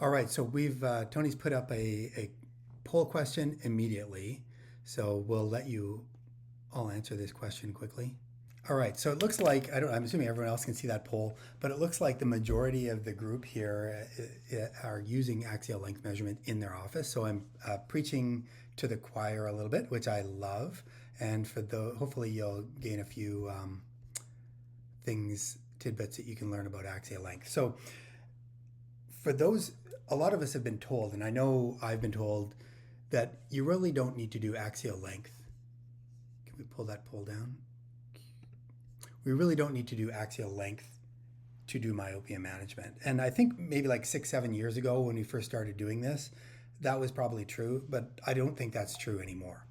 All right, so we've Tony's put up a poll question immediately, so we'll let you all answer this question quickly. All right, so it looks like I'm assuming everyone else can see that poll, but it looks like the majority of the group here are using axial length measurement in their office. So I'm preaching to the choir a little bit, which I love, and hopefully you'll gain a few tidbits that you can learn about axial length. So for those, a lot of us have been told, and I know I've been told, that you really don't need to do axial length. Can we pull that poll down? We really don't need to do axial length to do myopia management. And I think maybe like 6-7 years ago when we first started doing this, that was probably true, but I don't think that's true anymore.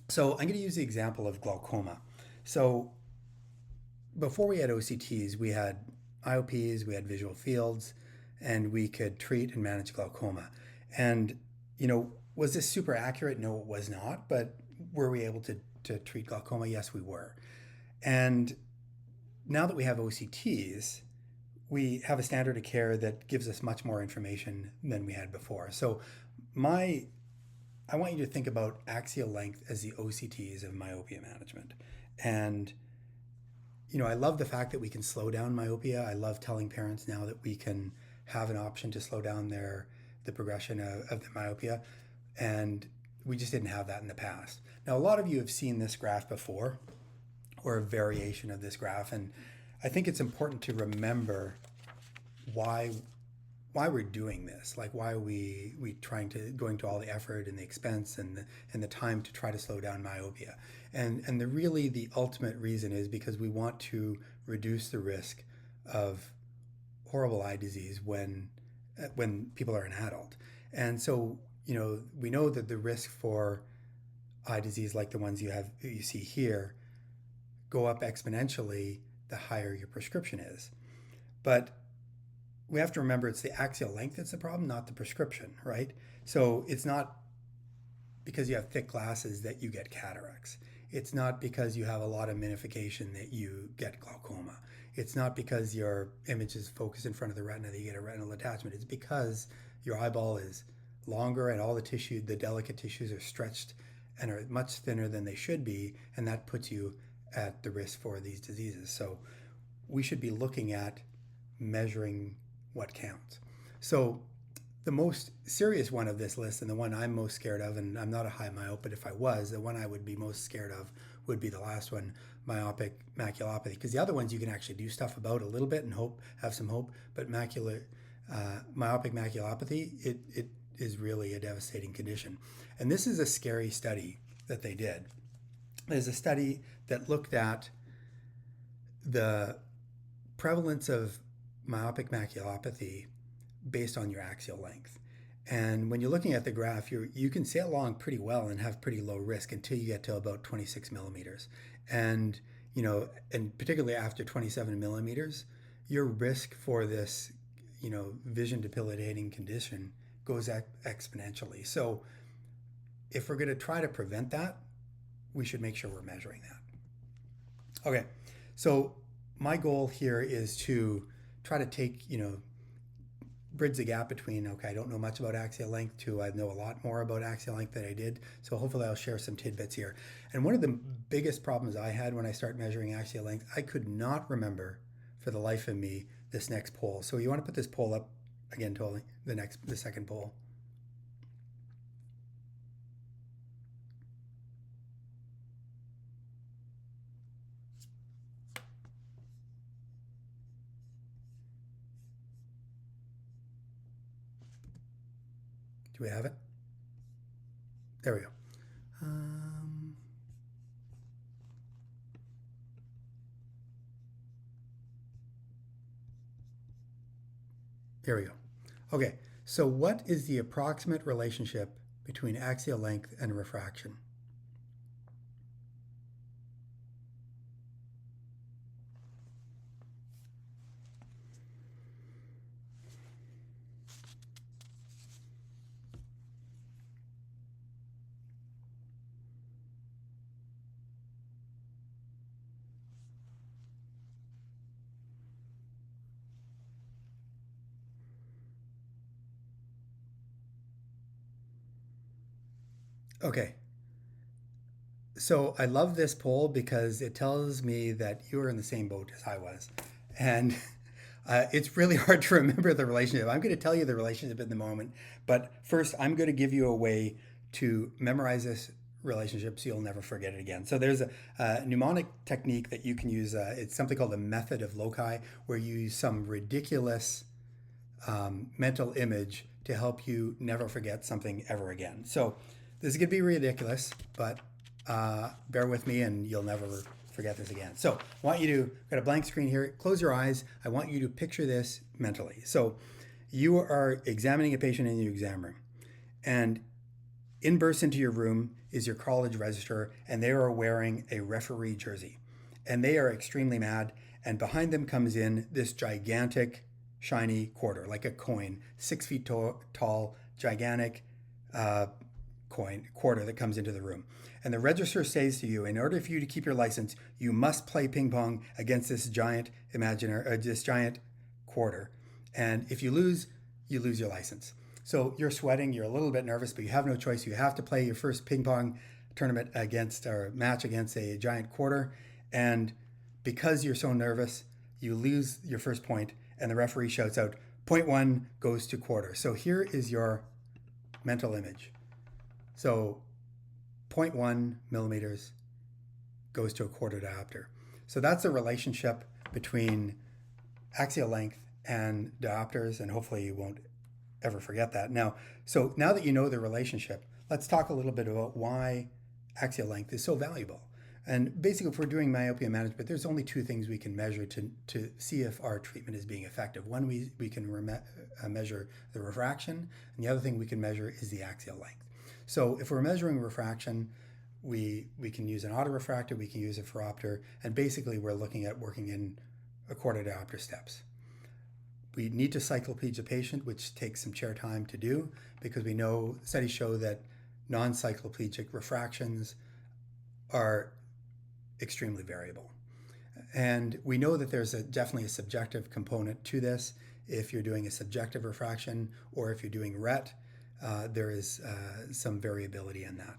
So I'm going to use the example of glaucoma. So before we had OCTs, we had IOPs, we had visual fields, and we could treat and manage glaucoma. And, was this super accurate? No, it was not. But were we able to treat glaucoma? Yes, we were. And now that we have OCTs, we have a standard of care that gives us much more information than we had before. So I want you to think about axial length as the OCTs of myopia management. And I love the fact that we can slow down myopia. I love telling parents now that we can have an option to slow down the progression of the myopia. And we just didn't have that in the past. Now, a lot of you have seen this graph before, or a variation of this graph. And I think it's important to remember why we're doing this. Like, why are we going to all the effort and the expense and the time to try to slow down myopia. And the ultimate reason is because we want to reduce the risk of horrible eye disease when people are an adult. And so, we know that the risk for eye disease like the ones you see here go up exponentially the higher your prescription is. But we have to remember it's the axial length that's the problem, not the prescription, right? So it's not because you have thick glasses that you get cataracts. It's not because you have a lot of minification that you get glaucoma. It's not because your image is focused in front of the retina that you get a retinal detachment. It's because your eyeball is longer and all the delicate tissues are stretched and are much thinner than they should be, and that puts you at the risk for these diseases. So we should be looking at measuring what counts. So the most serious one of this list, and the one I'm most scared of, and I'm not a high myope, but if I was, the one I would be most scared of would be the last one, myopic maculopathy. Because the other ones you can actually do stuff about a little bit and have some hope, but myopic maculopathy, it is really a devastating condition. And this is a scary study that they did. There's a study that looked at the prevalence of myopic maculopathy based on your axial length. And when you're looking at the graph, you can sail along pretty well and have pretty low risk until you get to about 26 millimeters. And, and particularly after 27 millimeters, your risk for this, vision debilitating condition goes exponentially. So if we're going to try to prevent that, we should make sure we're measuring that. Okay, so my goal here is to try to bridge the gap between, okay, I don't know much about axial length to I know a lot more about axial length than I did. So hopefully I'll share some tidbits here. And one of the biggest problems I had when I started measuring axial length, I could not remember for the life of me this next poll. So you want to put this poll up again, Tolly, the second poll. Do we have it? There we go. Here we go. Okay, so what is the approximate relationship between axial length and refraction? Okay. So I love this poll because it tells me that you were in the same boat as I was. And it's really hard to remember the relationship. I'm going to tell you the relationship in the moment. But first, I'm going to give you a way to memorize this relationship so you'll never forget it again. So there's a mnemonic technique that you can use. It's something called the method of loci, where you use some ridiculous mental image to help you never forget something ever again. So this is going to be ridiculous, but bear with me and you'll never forget this again. So I want you to, got a blank screen here, close your eyes. I want you to picture this mentally. So you are examining a patient in your exam room, and in bursts into your room is your college registrar, and they are wearing a referee jersey. And they are extremely mad, and behind them comes in this gigantic, shiny quarter, like a coin, 6 feet tall, gigantic quarter that comes into the room. And the registrar says to you, in order for you to keep your license, you must play ping pong against this giant quarter. And if you lose your license. So you're sweating, you're a little bit nervous, but you have no choice. You have to play your first ping pong tournament match against a giant quarter. And because you're so nervous, you lose your first point, and the referee shouts out, point one goes to quarter. So here is your mental image. So 0.1 millimeters goes to a quarter diopter. So that's the relationship between axial length and diopters, and hopefully you won't ever forget that. Now that you know the relationship, let's talk a little bit about why axial length is so valuable. And basically, if we're doing myopia management, there's only two things we can measure to see if our treatment is being effective. One, we can measure the refraction, and the other thing we can measure is the axial length. So if we're measuring refraction, we can use an autorefractor, we can use a phoropter, and basically we're looking at working in a quarter diopter steps. We need to cycloplegia the patient, which takes some chair time to do, because we know studies show that non-cycloplegic refractions are extremely variable. And we know that there's definitely a subjective component to this. If you're doing a subjective refraction or if you're doing RET, there is some variability in that.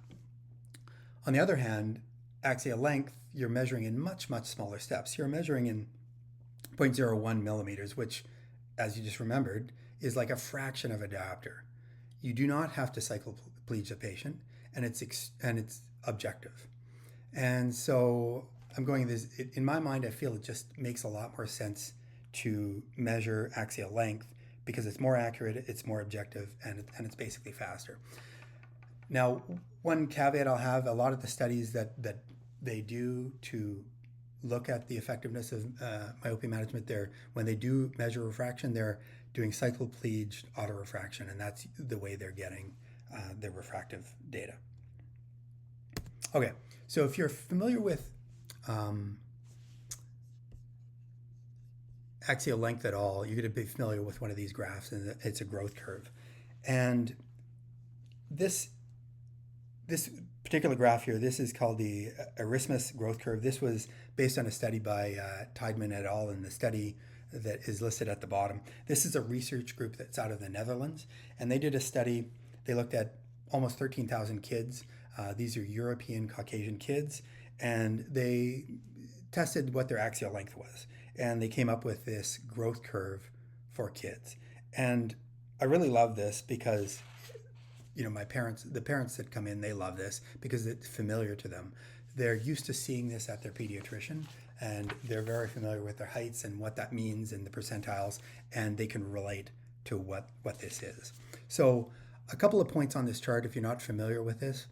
On the other hand, axial length, you're measuring in much, much smaller steps. You're measuring in 0.01 millimeters, which, as you just remembered, is like a fraction of a diopter. You do not have to cycloplegia the patient, and it's objective. And so I'm going this, in my mind, I feel it just makes a lot more sense to measure axial length because it's more accurate, it's more objective, and it's basically faster. Now, one caveat I'll have, a lot of the studies that they do to look at the effectiveness of myopia management, when they do measure refraction, they're doing cycloplegia autorefraction, and that's the way they're getting their refractive data. Okay, so if you're familiar with axial length at all, you're going to be familiar with one of these graphs, and it's a growth curve. And this particular graph here, this is called the Erasmus growth curve. This was based on a study by Tideman et al. In the study that is listed at the bottom. This is a research group that's out of the Netherlands, and they did a study. They looked at almost 13,000 kids. These are European Caucasian kids, and they tested what their axial length was. And they came up with this growth curve for kids. And I really love this because, the parents that come in, they love this because it's familiar to them. They're used to seeing this at their pediatrician, and they're very familiar with their heights and what that means and the percentiles, and they can relate to what this is. So a couple of points on this chart, if you're not familiar with this,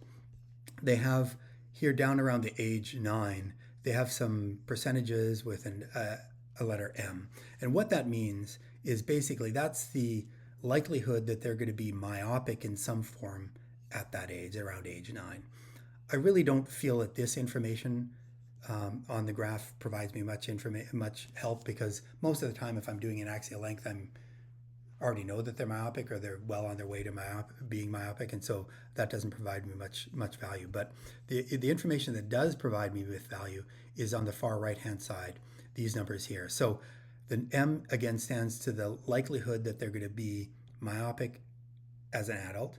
they have here down around the age 9, they have some percentages with a letter M. And what that means is basically that's the likelihood that they're going to be myopic in some form at that age, around age 9. I really don't feel that this information on the graph provides me much help, because most of the time if I'm doing an axial length, I already know that they're myopic or they're well on their way to being myopic, and so that doesn't provide me much value. But the information that does provide me with value is on the far right-hand side, these numbers here. So the M, again, stands to the likelihood that they're going to be myopic as an adult.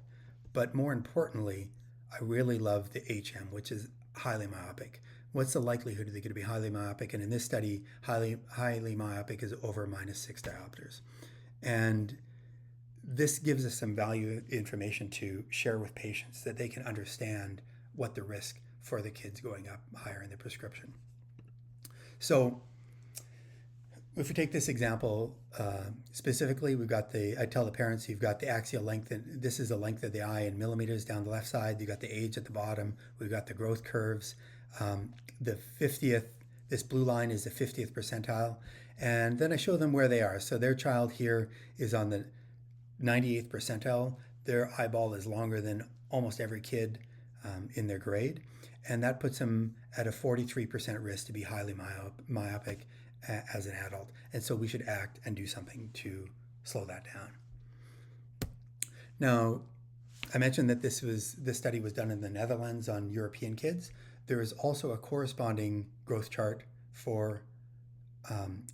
But more importantly, I really love the HM, which is highly myopic. What's the likelihood they're going to be highly myopic? And in this study, highly myopic is over -6 diopters. And this gives us some value information to share with patients that they can understand what the risk for the kids going up higher in the prescription. So if we take this example specifically, I tell the parents, you've got the axial length, and this is the length of the eye in millimeters down the left side. You've got the age at the bottom. We've got the growth curves. The 50th, this blue line is the 50th percentile. And then I show them where they are. So their child here is on the 98th percentile. Their eyeball is longer than almost every kid in their grade. And that puts them at a 43% risk to be highly myopic as an adult. And so we should act and do something to slow that down. Now, I mentioned that this study was done in the Netherlands on European kids. There is also a corresponding growth chart for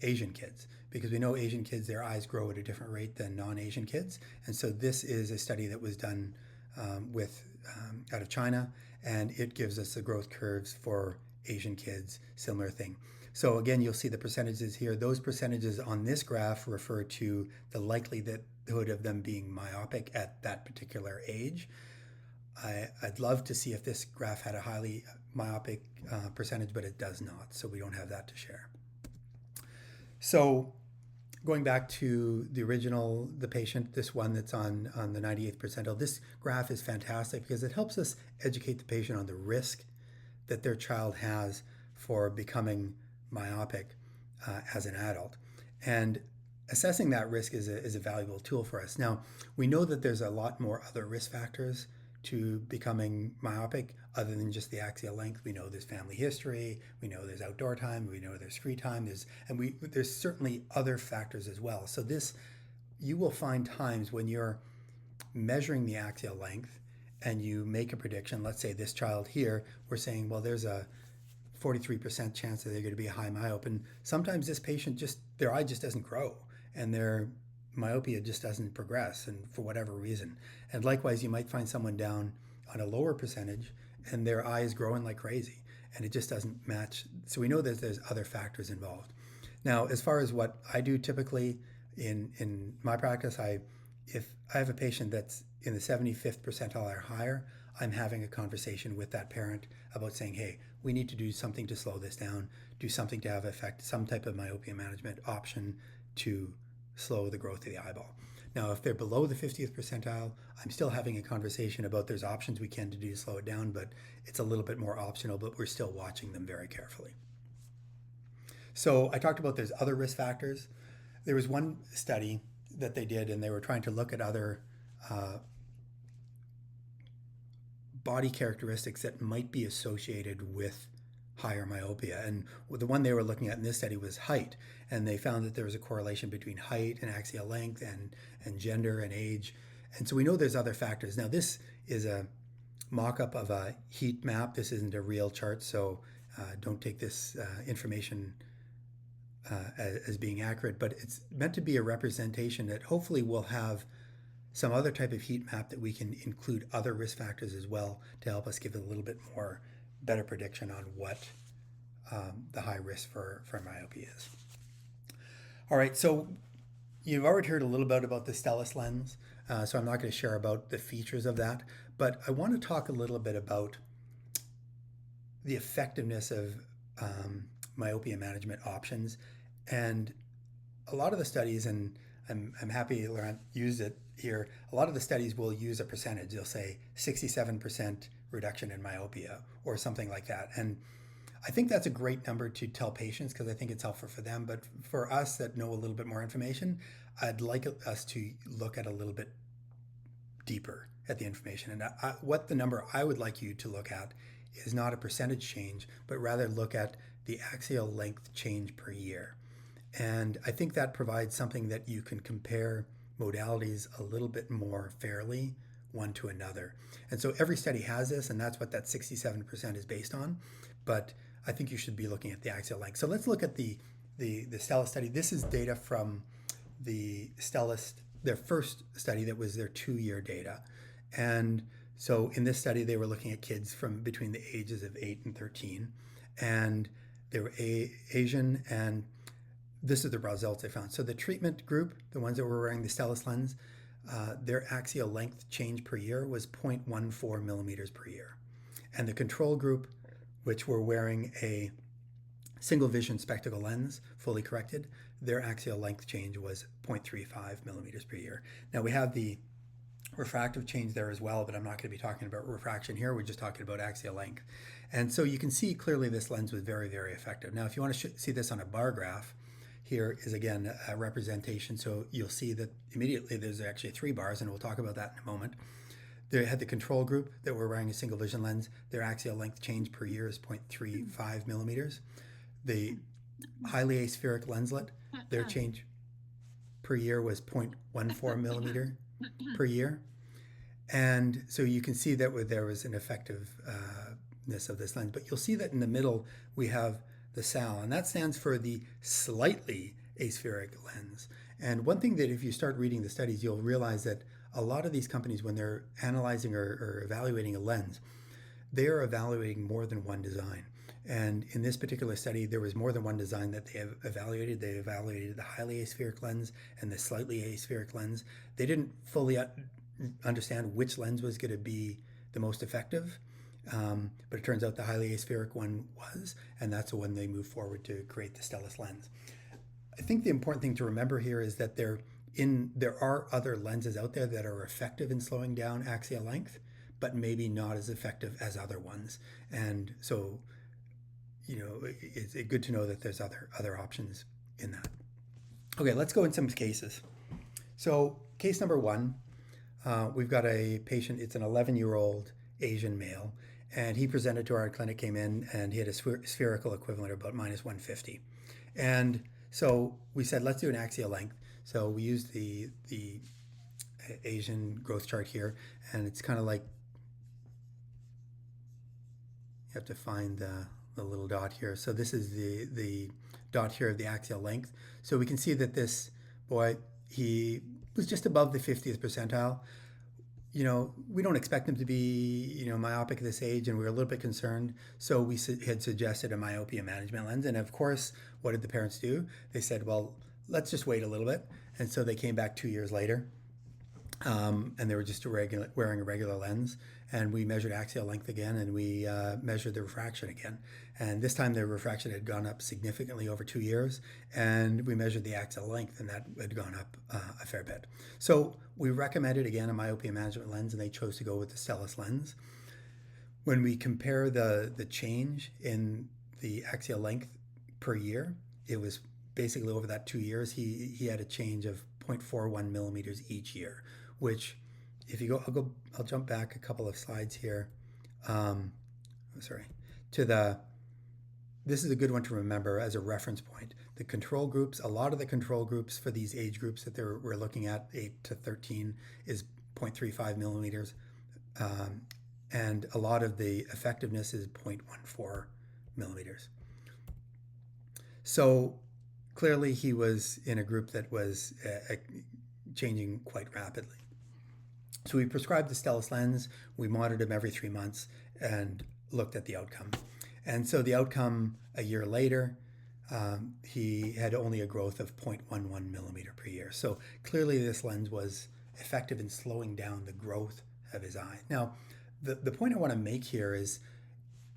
Asian kids, because we know Asian kids, their eyes grow at a different rate than non-Asian kids. And so this is a study that was done out of China, and it gives us the growth curves for Asian kids, similar thing. So again, you'll see the percentages here. Those percentages on this graph refer to the likelihood of them being myopic at that particular age. I'd love to see if this graph had a highly myopic percentage, but it does not, so we don't have that to share. So going back to the patient, this one that's on the 98th percentile, this graph is fantastic because it helps us educate the patient on the risk that their child has for becoming myopic as an adult. And assessing that risk is a valuable tool for us. Now, we know that there's a lot more other risk factors to becoming myopic other than just the axial length. We know there's family history, we know there's outdoor time, we know there's screen time, there's certainly other factors as well. So you will find times when you're measuring the axial length and you make a prediction. Let's say this child here, we're saying, well, there's a 43% chance that they're going to be a high myope, and sometimes this patient their eye just doesn't grow and their myopia just doesn't progress, and for whatever reason. And likewise, you might find someone down on a lower percentage and their eye is growing like crazy and it just doesn't match. So we know that there's other factors involved. Now, as far as what I do typically in my practice, if I have a patient that's in the 75th percentile or higher, I'm having a conversation with that parent about saying, hey, we need to do something to slow this down, do something to have effect, some type of myopia management option to slow the growth of the eyeball. Now, if they're below the 50th percentile, I'm still having a conversation about there's options we can do to slow it down, but it's a little bit more optional, but we're still watching them very carefully. So I talked about there's other risk factors. There was one study that they did, and they were trying to look at other body characteristics that might be associated with higher myopia. And the one they were looking at in this study was height. And they found that there was a correlation between height and axial length and gender and age. And so we know there's other factors. Now, this is a mock-up of a heat map. This isn't a real chart, so don't take this information as being accurate. But it's meant to be a representation that hopefully will have some other type of heat map that we can include other risk factors as well to help us give a little bit more better prediction on what the high risk for myopia is. All right, so you've already heard a little bit about the Stellus lens, so I'm not going to share about the features of that, but I want to talk a little bit about the effectiveness of myopia management options. And a lot of the studies, and I'm happy Laurent used it here, a lot of the studies will use a percentage. They'll say 67% reduction in myopia or something like that. And I think that's a great number to tell patients because I think it's helpful for them. But for us that know a little bit more information, I'd like us to look at a little bit deeper at the information. And what the number I would like you to look at is not a percentage change, but rather look at the axial length change per year. And I think that provides something that you can compare modalities a little bit more fairly one to another. And so every study has this, and that's what that 67% is based on. But I think you should be looking at the axial length. So let's look at the Stellus study. This is data from the Stellus, their first study that was their 2-year data. And So in this study, they were looking at kids from between the ages of 8 and 13, and they were Asian, and this is the results they found. So the treatment group, the ones that were wearing the Stellus lens, their axial length change per year was 0.14 millimeters per year. And the control group, which were wearing a single vision spectacle lens, fully corrected, their axial length change was 0.35 millimeters per year. Now we have the refractive change there as well, but I'm not going to be talking about refraction here. We're just talking about axial length. And so you can see clearly this lens was very, very effective. Now, if you want to see this on a bar graph, here is again a representation. So you'll see that immediately there's actually 3 bars, and we'll talk about that in a moment. They had the control group that were wearing a single vision lens. Their axial length change per year is 0.35 millimeters. The highly aspheric lenslet, their change per year was 0.14 millimeter per year. And so you can see that there was an effectiveness of this lens. But you'll see that in the middle we have the SAL, and that stands for the slightly aspheric lens. And one thing that if you start reading the studies, you'll realize that a lot of these companies, when they're analyzing or evaluating a lens, they are evaluating more than one design. And in this particular study, there was more than one design that they have evaluated. They evaluated the highly aspheric lens and the slightly aspheric lens. They didn't fully understand which lens was going to be the most effective, but it turns out the highly aspheric one was, and that's the one they moved forward to create the Stellus lens. I think the important thing to remember here is that there are other lenses out there that are effective in slowing down axial length, but maybe not as effective as other ones. And so, it's good to know that there's other options in that. Okay, let's go in some cases. So case number 1, we've got a patient. It's an 11-year-old Asian male, and he presented to our clinic, came in, and he had a spherical equivalent of about -150. And so we said, let's do an axial length. So we used the Asian growth chart here, and it's kind of like, you have to find the little dot here. So this is the dot here of the axial length. So we can see that this boy, he was just above the 50th percentile. We don't expect him to be, myopic at this age, and we were a little bit concerned. So we had suggested a myopia management lens. And of course, what did the parents do? They said, well, let's just wait a little bit. And so they came back 2 years later, and they were just wearing a regular lens. And we measured axial length again, and we measured the refraction again. And this time the refraction had gone up significantly over 2 years, and we measured the axial length, and that had gone up a fair bit. So we recommended, again, a myopia management lens, and they chose to go with the Stellus lens. When we compare the change in the axial length per year, it was basically over that 2 years, he had a change of 0.41 millimeters each year, which, if you go, I'll jump back a couple of slides here. This is a good one to remember as a reference point. The control groups, a lot of the control groups for these age groups that we're looking at, 8 to 13, is 0.35 millimeters. And a lot of the effectiveness is 0.14 millimeters. So clearly he was in a group that was changing quite rapidly. So we prescribed the Stellus lens, we monitored him every 3 months, and looked at the outcome. And so the outcome a year later, he had only a growth of 0.11 millimeter per year. So clearly this lens was effective in slowing down the growth of his eye. Now, the point I want to make here is,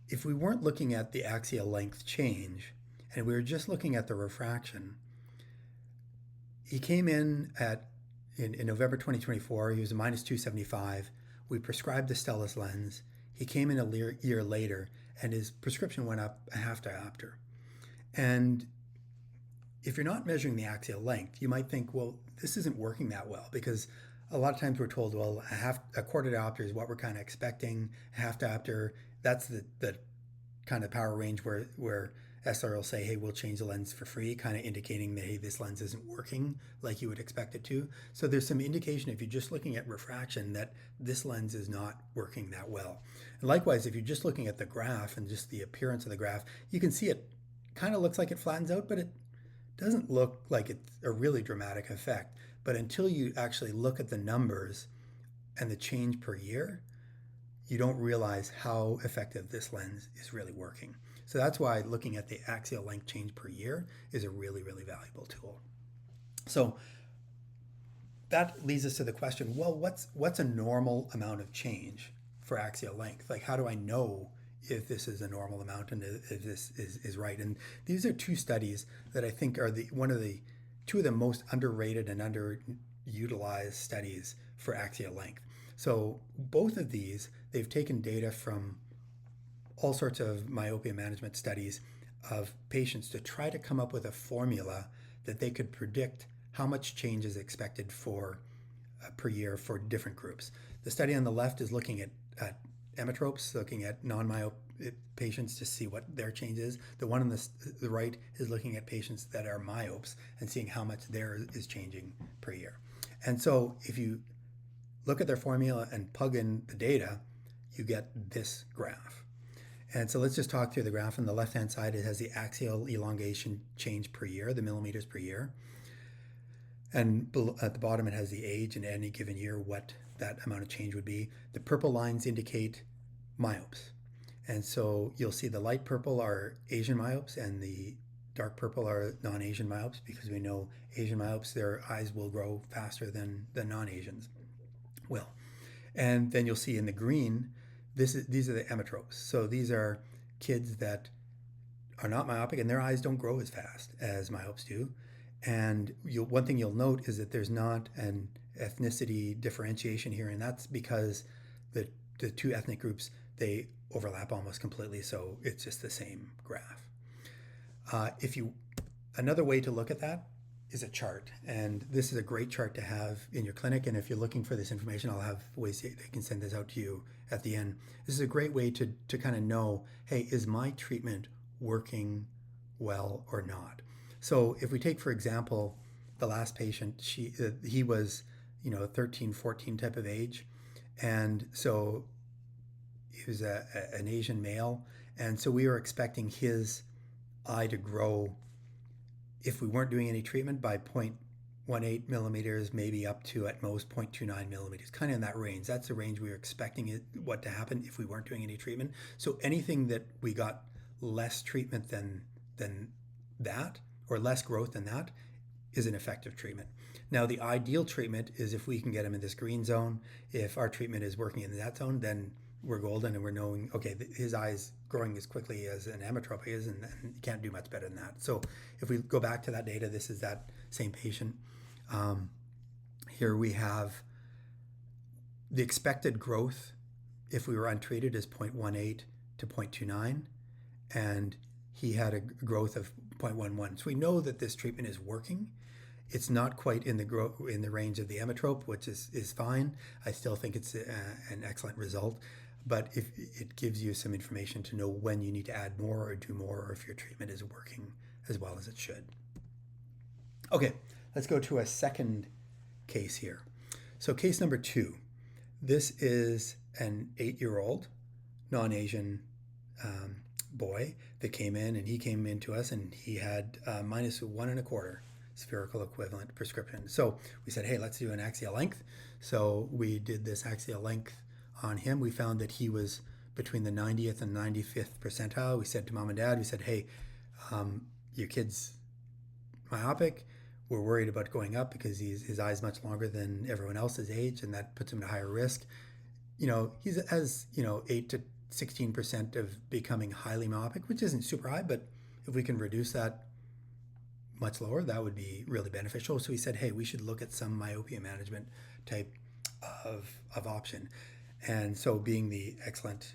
if we weren't looking at the axial length change, and we were just looking at the refraction, he came in in November 2024, he was a -275. We prescribed the Stellus lens. He came in a year later, and his prescription went up a half diopter. And if you're not measuring the axial length, you might think, well, this isn't working that well, because a lot of times we're told, well, a quarter diopter is what we're kind of expecting. A half diopter, that's the kind of power range where SR will say, hey, we'll change the lens for free, kind of indicating that, hey, this lens isn't working like you would expect it to. So there's some indication, if you're just looking at refraction, that this lens is not working that well. And likewise, if you're just looking at the graph and just the appearance of the graph, you can see it kind of looks like it flattens out, but it doesn't look like it's a really dramatic effect. But until you actually look at the numbers and the change per year, you don't realize how effective this lens is really working. So that's why looking at the axial length change per year is a really, really valuable tool. So that leads us to the question, well, what's a normal amount of change for axial length? Like, how do I know if this is a normal amount and if this is right? And these are two studies that I think are two of the most underrated and underutilized studies for axial length. So both of these, they've taken data from all sorts of myopia management studies of patients to try to come up with a formula that they could predict how much change is expected for per year for different groups. The study on the left is looking at emmetropes, looking at non-myope patients to see what their change is. The one on the right is looking at patients that are myopes and seeing how much theirs is changing per year. And so if you look at their formula and plug in the data, you get this graph. And so let's just talk through the graph. On the left-hand side, it has the axial elongation change per year, the millimeters per year. And at the bottom, it has the age in any given year, what that amount of change would be. The purple lines indicate myopes. And so you'll see the light purple are Asian myopes and the dark purple are non-Asian myopes, because we know Asian myopes, their eyes will grow faster than non-Asians will. And then you'll see in the green, these are the emmetropes. So these are kids that are not myopic and their eyes don't grow as fast as myopes do. And one thing you'll note is that there's not an ethnicity differentiation here, and that's because the two ethnic groups, they overlap almost completely, so it's just the same graph. Another way to look at that is a chart, and this is a great chart to have in your clinic, and if you're looking for this information, I'll have ways I can send this out to you at the end. This is a great way to kind of know, hey, is my treatment working well or not? So if we take, for example, the last patient, he was, 13, 14 type of age. And so he was an Asian male. And so we were expecting his eye to grow, if we weren't doing any treatment, by 0.18 millimeters, maybe up to at most 0.29 millimeters, kind of in that range. That's the range we were expecting what to happen if we weren't doing any treatment. So anything that we got less treatment than that, or less growth than that, is an effective treatment. Now, the ideal treatment is if we can get him in this green zone. If our treatment is working in that zone, then we're golden, and we're knowing, okay, his eye is growing as quickly as an emmetrope is, and you can't do much better than that. So if we go back to that data, this is that same patient. Here we have the expected growth if we were untreated is 0.18 to 0.29, and he had a growth of 0.11. So we know that this treatment is working. It's not quite in the range of the emmetrope, which is fine. I still think it's an excellent result, but if it gives you some information to know when you need to add more or do more, or if your treatment is working as well as it should. Okay, let's go to a second case here. So case number 2. This is an 8-year-old non-Asian boy that came in, and he came into us and he had -1.25 spherical equivalent prescription. So we said, hey, let's do an axial length. So we did this axial length on him. We found that he was between the 90th and 95th percentile. We said to mom and dad, we said, hey, your kid's myopic. We're worried about going up because his eye's much longer than everyone else's age, and that puts him at a higher risk. He's has 8 to 16% of becoming highly myopic, which isn't super high, but if we can reduce that much lower, that would be really beneficial. So we said, hey, we should look at some myopia management type of option. And so, being the excellent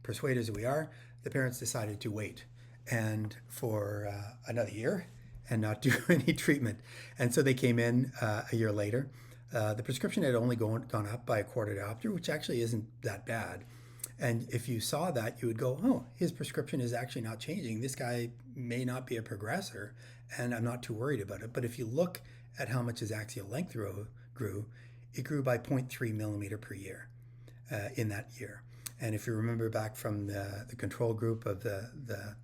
persuaders that we are, the parents decided to wait and for another year and not do any treatment. And so they came in a year later. The prescription had only gone up by 1/4 diopter, which actually isn't that bad. And if you saw that, you would go, oh, his prescription is actually not changing. This guy may not be a progressor, and I'm not too worried about it. But if you look at how much his axial length grew, it grew by 0.3 millimeter per year in that year. And if you remember back from the control group of the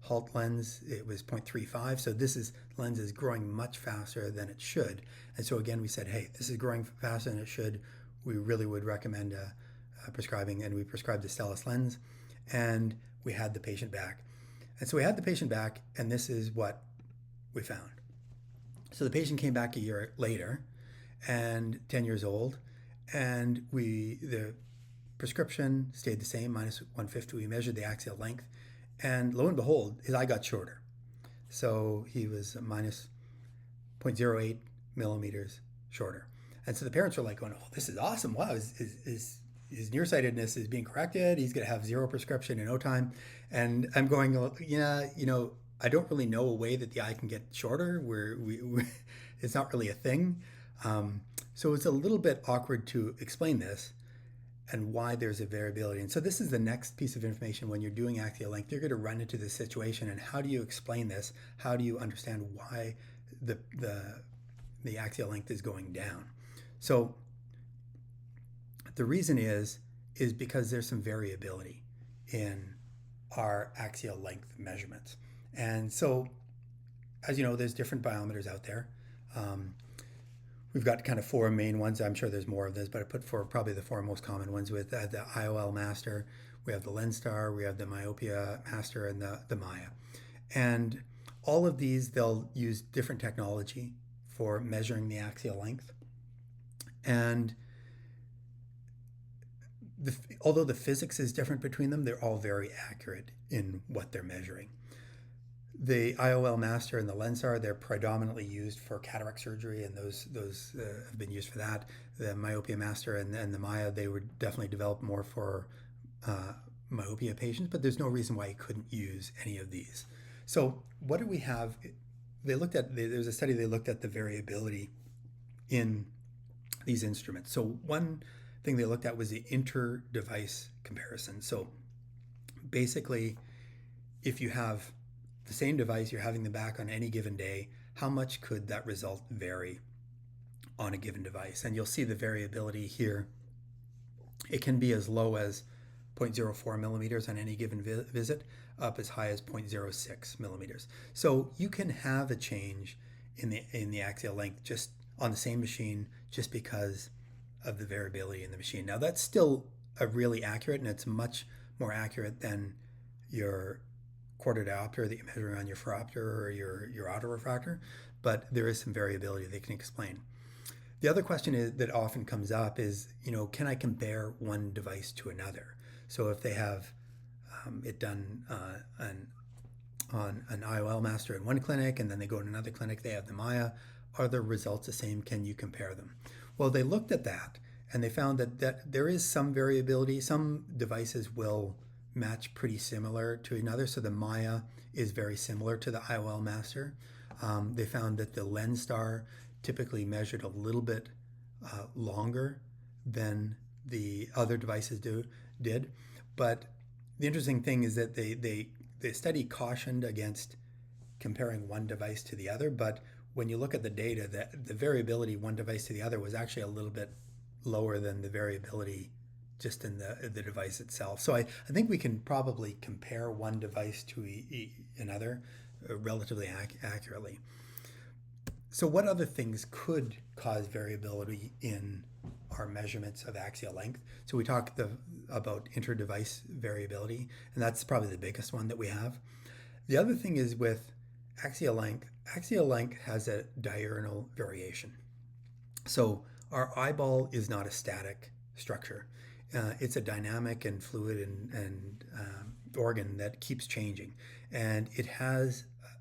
HALT lens, it was 0.35. So this lens is growing much faster than it should. And so again, we said, hey, this is growing faster than it should. We really would recommend prescribing, and we prescribed the Stellus lens, and we had the patient back. And so we had the patient back, and this is what we found. So the patient came back a year later, and 10 years old, and the prescription stayed the same, minus 150. We measured the axial length, and lo and behold, his eye got shorter. So he was minus 0.08 millimeters shorter. And so the parents were like going, oh, this is awesome. Wow, his nearsightedness is being corrected. He's going to have zero prescription in no time. And I'm going, yeah, I don't really know a way that the eye can get shorter where it's not really a thing. So it's a little bit awkward to explain this and why there's a variability. And so this is the next piece of information when you're doing axial length. You're going to run into this situation, and how do you explain this? How do you understand why the axial length is going down? So the reason is because there's some variability in our axial length measurements. And so, as you know, there's different biometers out there. We've got kind of four main ones. I'm sure there's more of this, but I put for probably the four most common ones with the IOL Master. We have the LensStar, we have the MYOPIA Master, and the Maya. And all of these, they'll use different technology for measuring the axial length. And although the physics is different between them, they're all very accurate in what they're measuring. The IOL Master and the LensStar, they're predominantly used for cataract surgery, and those have been used for that. The MYOPIA Master and the Maya, they were definitely developed more for myopia patients, but there's no reason why you couldn't use any of these. So what do we have? There was a study, they looked at the variability in these instruments. So one thing they looked at was the inter-device comparison. So basically, if you have the same device, you're having them back on any given day, how much could that result vary on a given device? And you'll see the variability here. It can be as low as 0.04 millimeters on any given visit, up as high as 0.06 millimeters. So you can have a change in the axial length just on the same machine, just because of the variability in the machine. Now that's still really accurate, and it's much more accurate than your quarter diopter that you're measuring on your phoropter or your autorefractor, but there is some variability they can explain. The other question that often comes up is, can I compare one device to another? So if they have it done on an IOL Master in one clinic, and then they go to another clinic, they have the Maya, are the results the same? Can you compare them? Well, they looked at that, and they found that there is some variability. Some devices will match pretty similar to another. So the Maya is very similar to the IOL Master. They found that the LensStar typically measured a little bit longer than the other devices did. But the interesting thing is that the study cautioned against comparing one device to the other, but when you look at the data, the variability one device to the other was actually a little bit lower than the variability just in the device itself. So I think we can probably compare one device to another relatively accurately. So what other things could cause variability in our measurements of axial length? So we talked about inter-device variability, and that's probably the biggest one that we have. The other thing is with axial length has a diurnal variation. So our eyeball is not a static structure. It's a dynamic and fluid and organ that keeps changing, and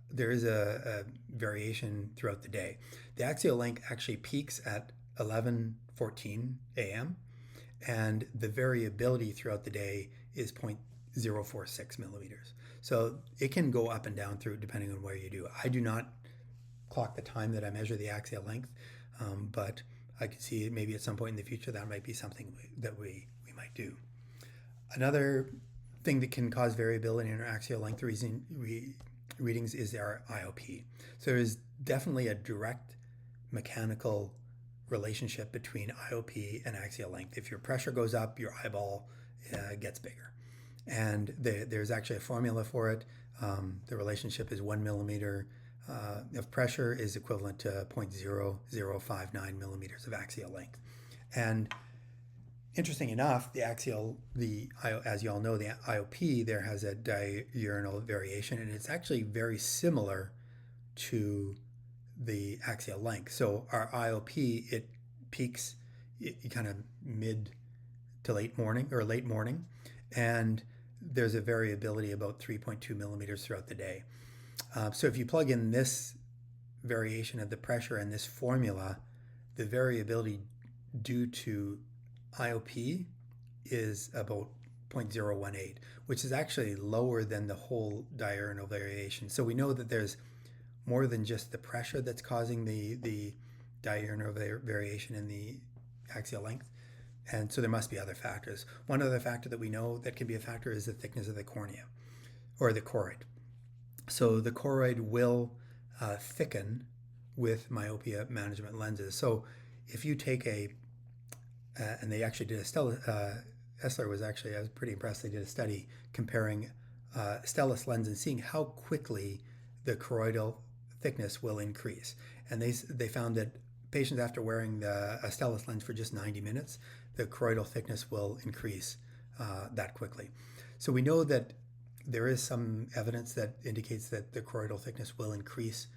there is a variation throughout the day. The axial length actually peaks at 11:14 a.m. and the variability throughout the day is 0.046 millimeters. So it can go up and down depending on where you do. I do not clock the time that I measure the axial length, but I could see maybe at some point in the future that might be something that we might do. Another thing that can cause variability in our axial length readings is our IOP. So there's definitely a direct mechanical relationship between IOP and axial length. If your pressure goes up, your eyeball gets bigger. And there's actually a formula for it. The relationship is 1 millimeter of pressure is equivalent to 0.0059 millimeters of axial length. And interesting enough, as you all know, the IOP there has a diurnal variation, and it's actually very similar to the axial length. So our IOP, it peaks kind of mid to late morning, and there's a variability about 3.2 millimeters throughout the day. So if you plug in this variation of the pressure in this formula, the variability due to IOP is about 0.018, which is actually lower than the whole diurnal variation. So we know that there's more than just the pressure that's causing the diurnal variation in the axial length. And so there must be other factors. One other factor that we know that can be a factor is the thickness of the cornea or the choroid. So the choroid will thicken with myopia management lenses. So if you take and they actually did Essler was actually, I was pretty impressed, they did a study comparing Stellis lens and seeing how quickly the choroidal thickness will increase. And they found that patients after wearing a Stellis lens for just 90 minutes, the choroidal thickness will increase that quickly. So we know that there is some evidence that indicates that the choroidal thickness will increase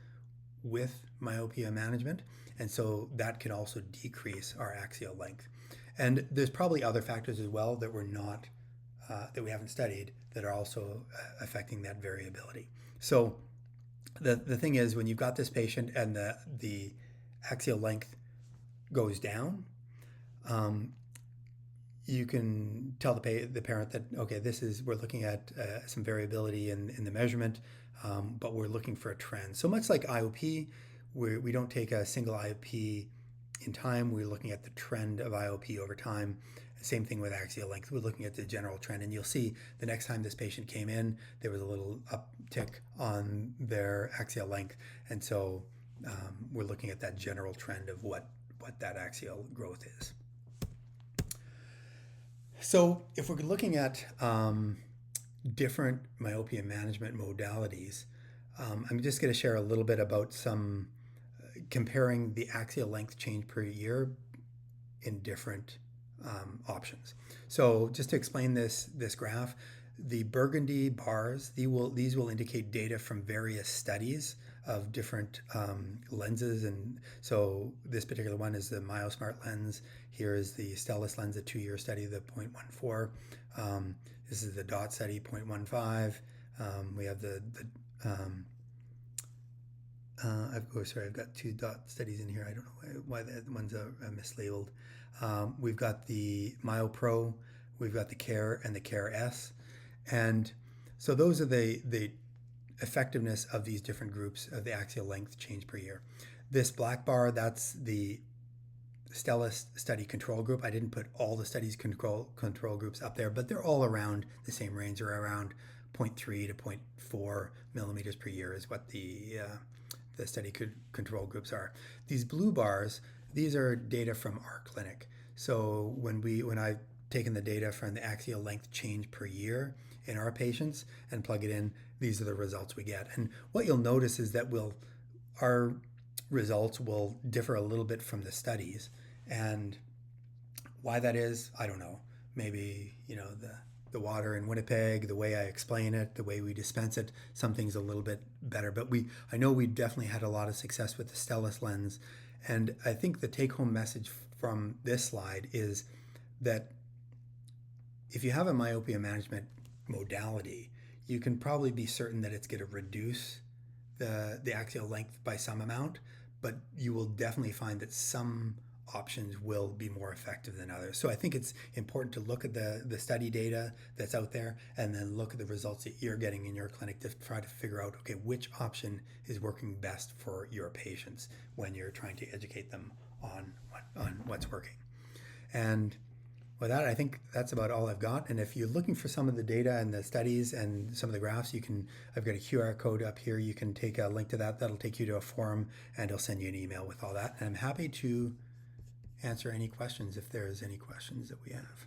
with myopia management, and so that can also decrease our axial length. And there's probably other factors as well that that we haven't studied that are also affecting that variability. So the thing is, when you've got this patient and the axial length goes down, you can tell the parent that, okay, we're looking at some variability in the measurement, but we're looking for a trend. So much like IOP, we don't take a single IOP in time. We're looking at the trend of IOP over time. Same thing with axial length. We're looking at the general trend, and you'll see the next time this patient came in, there was a little uptick on their axial length, and so we're looking at that general trend of what that axial growth is. So if we're looking at different myopia management modalities, I'm just going to share a little bit about some comparing the axial length change per year in different options. So just to explain this graph, the burgundy bars, these will indicate data from various studies of different lenses. And so this particular one is the MyoSmart lens. Here is the Stellis lens, a 2-year study, the 0.14. This is the DOT study, 0.15. We have I've got 2 DOT studies in here. I don't know why that one's mislabeled. We've got the MyoPro, we've got the CARE and the CARE S. And so those are the effectiveness of these different groups of the axial length change per year. This black bar, that's the Stellis study control group. I didn't put all the studies control groups up there, but they're all around the same range, or around 0.3 to 0.4 millimeters per year is what the study control groups are. These blue bars, these are data from our clinic. So when I've taken the data from the axial length change per year in our patients and plug it in, these are the results we get. And what you'll notice is that our results will differ a little bit from the studies. And why that is, I don't know. Maybe, the water in Winnipeg, the way I explain it, the way we dispense it, something's a little bit better. But I know we definitely had a lot of success with the Stellis lens. And I think the take-home message from this slide is that if you have a myopia management modality, you can probably be certain that it's going to reduce the axial length by some amount, but you will definitely find that some options will be more effective than others. So I think it's important to look at the study data that's out there and then look at the results that you're getting in your clinic to try to figure out, okay, which option is working best for your patients when you're trying to educate them on what's working. And with that, I think that's about all I've got. And if you're looking for some of the data and the studies and some of the graphs, I've got a QR code up here. You can take a link to that. That'll take you to a forum, and it'll send you an email with all that. And I'm happy to answer any questions if there's any questions that we have.